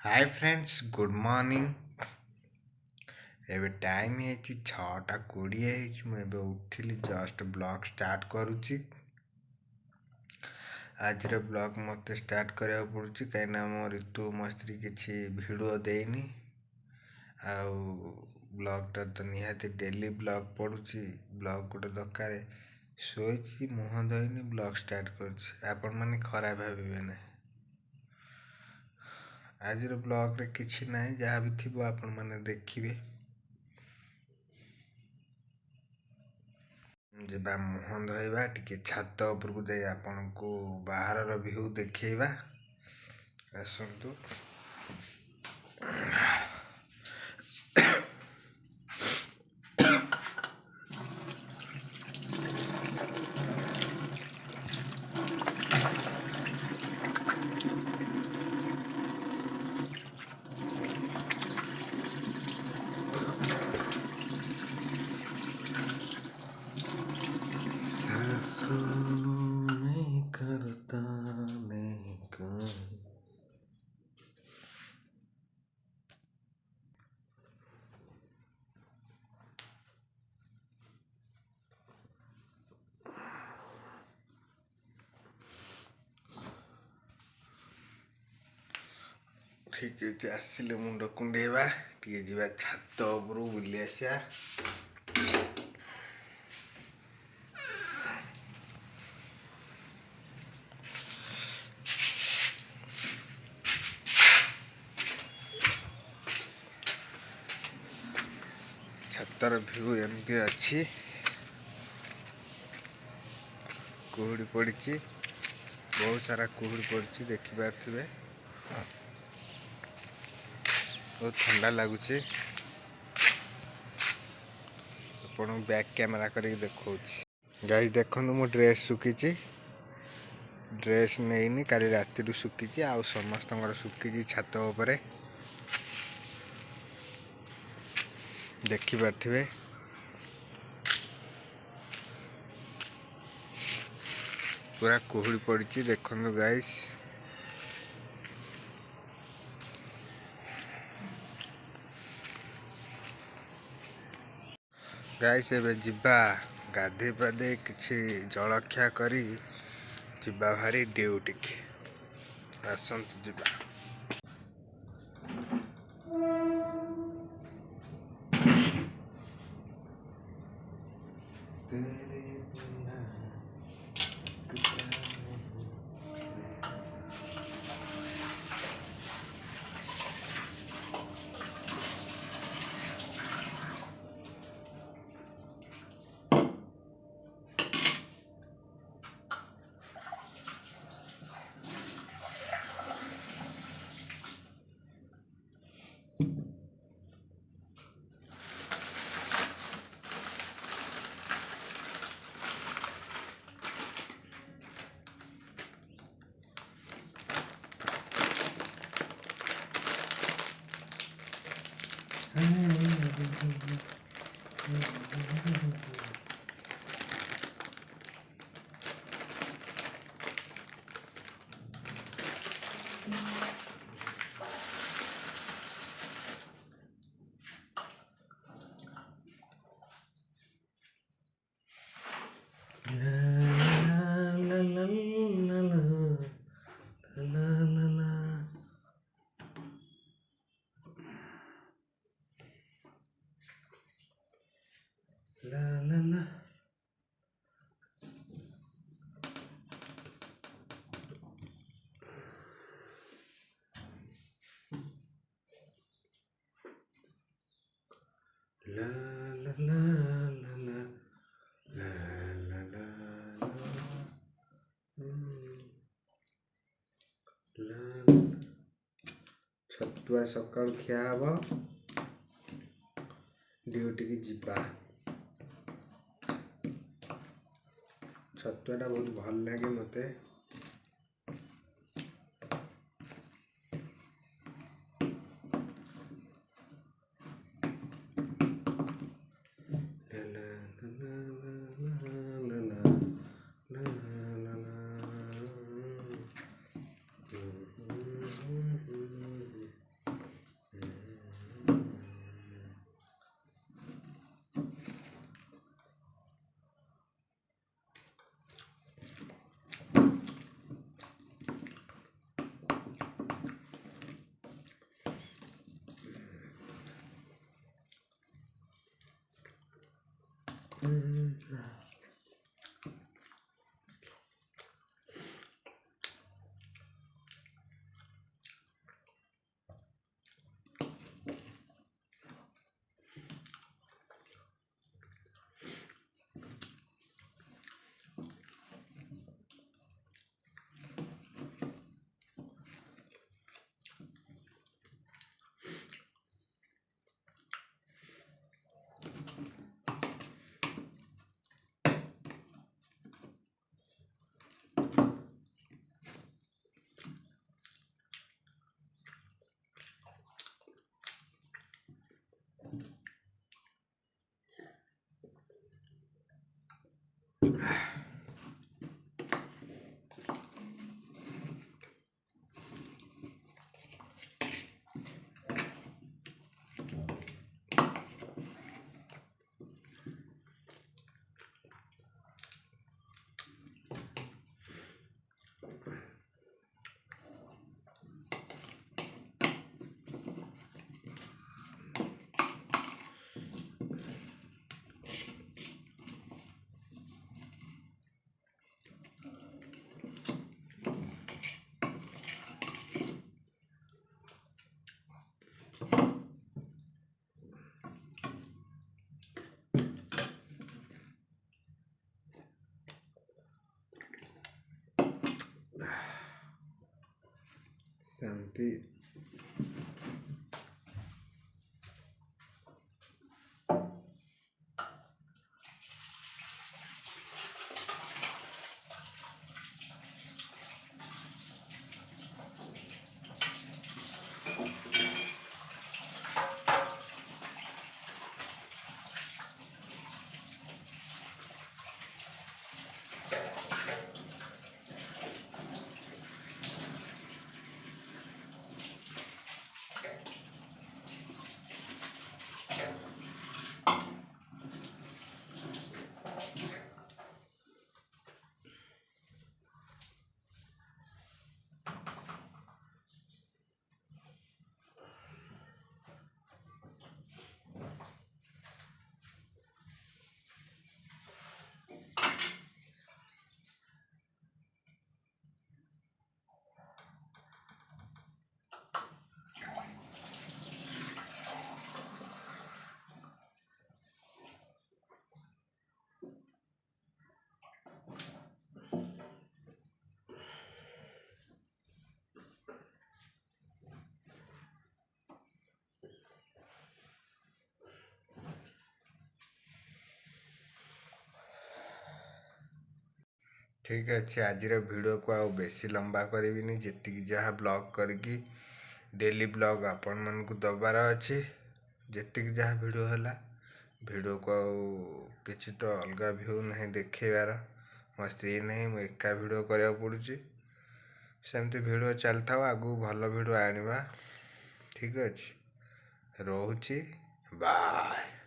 Hi friends good morning. एबे time है 6:20 मुझे उठिली जस्ट ब्लॉग स्टार्ट करुच्ची। आज ब्लॉग मत स्टार्ट करा पड़ुची कहीं मो ऋतु मो स्त्री किसी भिडियो देनी आउ ब्लॉगटा तो निहाती डेली ब्लॉग पड़ुची। ब्लॉग गोटे दरकार शोची मुह धोनी ब्लॉग स्टार्ट कर मैंने खराब भावे ना। आज ब्लॉग रे किसी ना जहाँ भी थी आपण मैंने देखिए। ଯିବା ମୁହଁ ଧୋଇବା ଟିକେ ଛାତ ଉପରକୁ ଯାଇ ଆପଣଙ୍କୁ ବାହାରର ଭ୍ୟୁ ଦେଖେଇବା। ଆସନ୍ତୁ। करता नहीं ठीक है आसिले मुंड कुंडेवा टे जा छात उपरू बुली आसा। छातर भ्यू एमती अच्छी कुहुड़ी पड़ी बहुत सारा कुहुड़ी पड़ी देखिपे बहुत ठंडा लगुच। आपन बैक कैमेरा करके देखा गाइस देखो मो ड्रेस सुखी ड्रेस नहीं काली राति सुखी आउ समस्त सुखी छात उपरे देखिपे पूरा कुहुड़ी पड़ी देखो गाइस। गाइस एबे जिबा गाधे पाधे किछि जलखिया करी जिबा भारी ड्यूटी की आसंतु जिबा। La la la. La la la la la la la la la Chhatua सकाल खिया हब ड्यूटी की जिबा। छतुआटा बहुत भल लगे मते। शांति। ठीक अच्छे आज वीडियो को आउ बेसी लंबा करी जी जहाँ ब्लॉग करके डेली ब्लॉग आपण मन को दबार अच्छे जी जहाँ वीडियो है वीडियो को किसी तो अलग व्यू नहीं देखेबार मो स्त्री नहीं मुझे एका वीडियो करा पड़ुची सेमती वीडियो चलता आगू भल वीडियो आनिबा ठीक अच्छे रोची बाय।